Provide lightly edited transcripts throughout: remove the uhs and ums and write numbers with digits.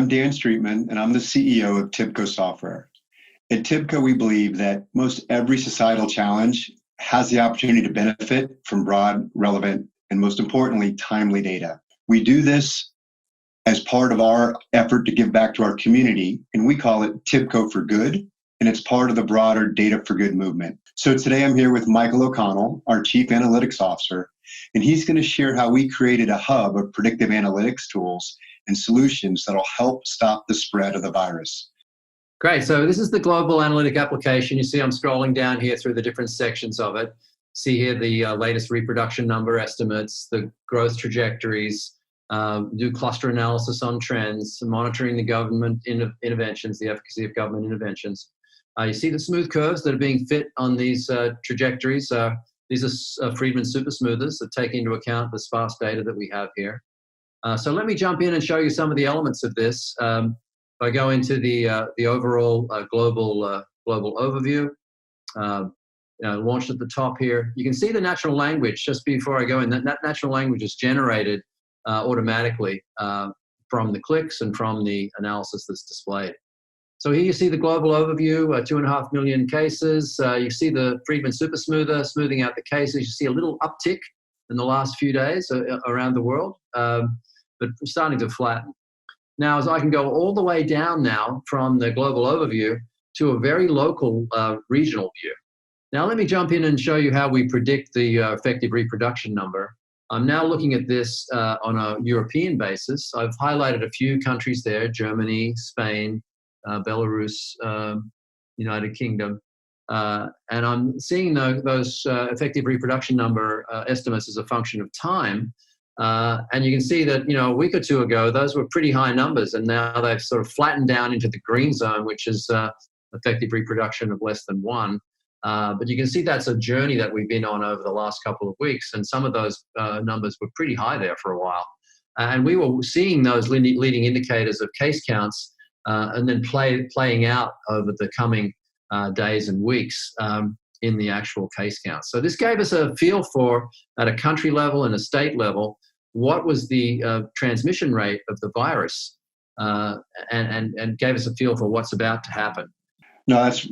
I'm Dan Streetman, and I'm the CEO of TIBCO Software. At TIBCO, we believe that most every societal challenge has the opportunity to benefit from broad, relevant, and most importantly, timely data. We do this as part of our effort to give back to our community, and we call it TIBCO for Good, and it's part of the broader Data for Good movement. So today I'm here with Michael O'Connell, our Chief Analytics Officer, and he's going to share how we created a hub of predictive analytics tools and solutions that'll help stop the spread of the virus. Great. So this is the global analytic application. You see I'm scrolling down here through the different sections of it. See here the latest reproduction number estimates, the growth trajectories, do cluster analysis on trends, monitoring the government interventions, the efficacy of government interventions. You see the smooth curves that are being fit on these trajectories. These are Streetman super smoothers that take into account the sparse data that we have here. So let me jump in and show you some of the elements of this. If I go into the overall global overview, launched at the top here, you can see the natural language just before I go in. That natural language is generated automatically from the clicks and from the analysis that's displayed. So here you see the global overview, 2.5 million cases. You see the Streetman super smoother smoothing out the cases. You see a little uptick in the last few days around the world, but starting to flatten. Now, as I can go all the way down now from the global overview to a very local regional view. Now, let me jump in and show you how we predict the effective reproduction number. I'm now looking at this on a European basis. I've highlighted a few countries there, Germany, Spain, Belarus, United Kingdom. And I'm seeing those effective reproduction number estimates as a function of time. And you can see that, a week or two ago, those were pretty high numbers, and now they've sort of flattened down into the green zone, which is effective reproduction of less than 1. But you can see that's a journey that we've been on over the last couple of weeks, and some of those numbers were pretty high there for a while. And we were seeing those leading indicators of case counts and then playing out over the coming days and weeks in the actual case count. So this gave us a feel for, at a country level and a state level, what was the transmission rate of the virus, and gave us a feel for what's about to happen. No, that's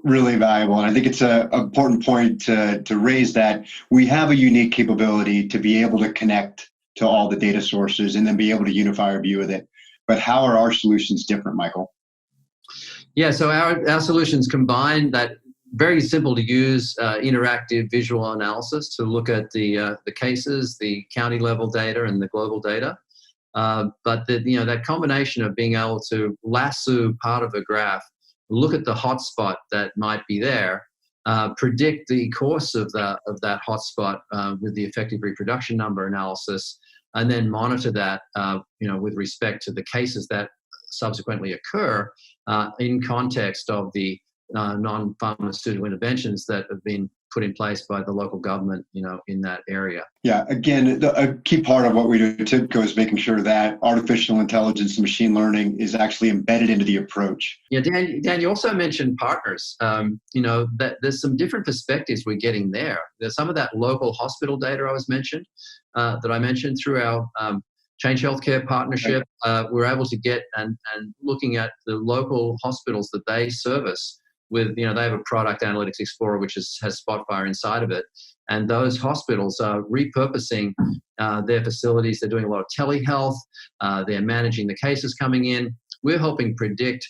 really valuable, and I think it's an important point to raise that we have a unique capability to be able to connect to all the data sources and then be able to unify our view of it. But how are our solutions different, Michael? Yeah, so our solutions combine that very simple to use interactive visual analysis to look at the cases, the county level data, and the global data. But that combination of being able to lasso part of a graph, look at the hotspot that might be there, predict the course of that hotspot with the effective reproduction number analysis, and then monitor that with respect to the cases that subsequently occur in context of the non-pharmaceutical interventions that have been put in place by the local government, in that area. Yeah, again, a key part of what we do at TIBCO is making sure that artificial intelligence and machine learning is actually embedded into the approach. Yeah, Dan, you also mentioned partners. That there's some different perspectives we're getting there. There's some of that local hospital data I mentioned through our Change Healthcare partnership. We're able to get and looking at the local hospitals that they service with, they have a product, Analytics Explorer, which has Spotfire inside of it. And those hospitals are repurposing their facilities. They're doing a lot of telehealth. They're managing the cases coming in. We're helping predict,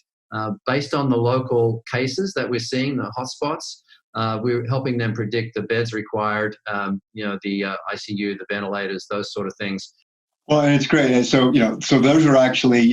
based on the local cases that we're seeing, the hotspots, we're helping them predict the beds required, the ICU, the ventilators, those sort of things. Well, and it's great. And so those are actually,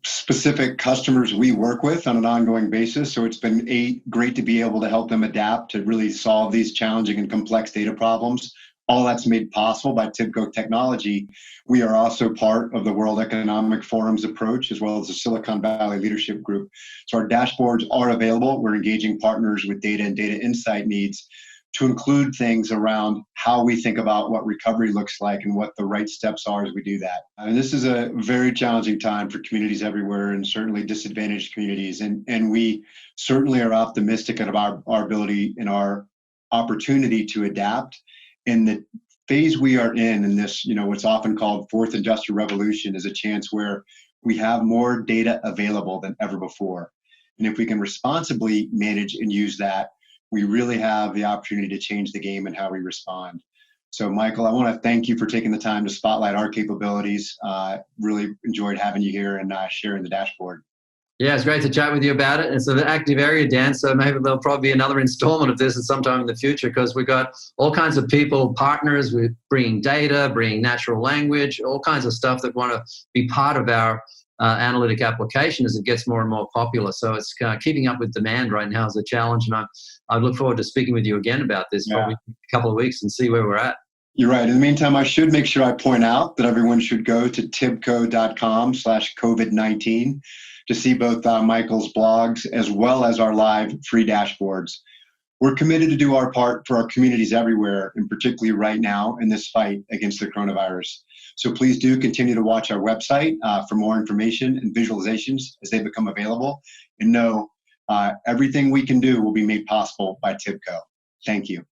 specific customers we work with on an ongoing basis. So it's been great to be able to help them adapt to really solve these challenging and complex data problems. All that's made possible by TIBCO technology. We are also part of the World Economic Forum's approach, as well as the Silicon Valley Leadership Group. So our dashboards are available. We're engaging partners with data and data insight needs to include things around how we think about what recovery looks like and what the right steps are as we do that. And this is a very challenging time for communities everywhere, and certainly disadvantaged communities. And we certainly are optimistic about our ability and our opportunity to adapt. In the phase we are in this, what's often called fourth industrial revolution, is a chance where We have more data available than ever before. And if we can responsibly manage and use that, we really have the opportunity to change the game and how we respond. So, Michael, I want to thank you for taking the time to spotlight our capabilities. Really enjoyed having you here and sharing the dashboard. Yeah, it's great to chat with you about it. It's an active area, Dan, so maybe there'll probably be another installment of this at some time in the future, because we've got all kinds of people, partners with bringing data, bringing natural language, all kinds of stuff that want to be part of our analytic application as it gets more and more popular. So it's keeping up with demand right now is a challenge, and I look forward to speaking with you again about this probably in a couple of weeks and see where we're at. You're right. In the meantime, I should make sure I point out that everyone should go to tibco.com/COVID-19 to see both Michael's blogs as well as our live free dashboards. We're committed to do our part for our communities everywhere, and particularly right now in this fight against the coronavirus. So please do continue to watch our website for more information and visualizations as they become available. And know everything we can do will be made possible by TIBCO. Thank you.